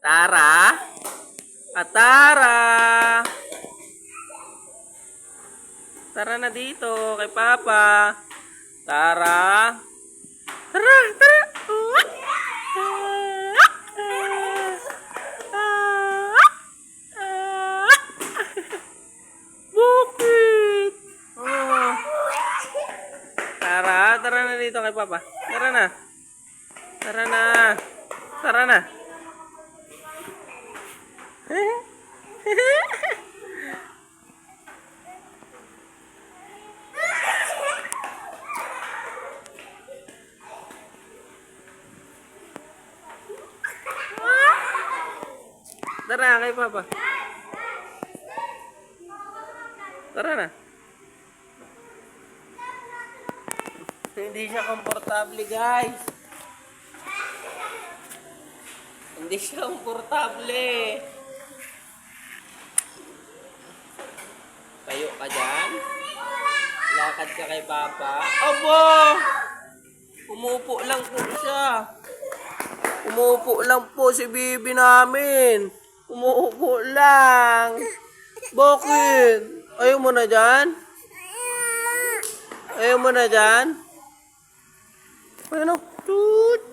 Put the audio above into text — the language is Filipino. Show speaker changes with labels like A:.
A: Tara? Tara! Tara na dito kay Papa. Tara. Tara, tara. Bukit. Oh. Tara, tara na dito kay Papa. Tara na. Tara na. Tara na. Tara kay Papa. Tara na. Hindi siya komportable, guys. Hindi siya komportable. Tayo ka dyan. Lakad ka kay Papa. Abo! Umupo lang po siya. Umupo lang po si Bibi namin. Umupo lang. Bakit? Ayaw mo na dyan? Ayaw mo na dyan? Ayun o. Toot.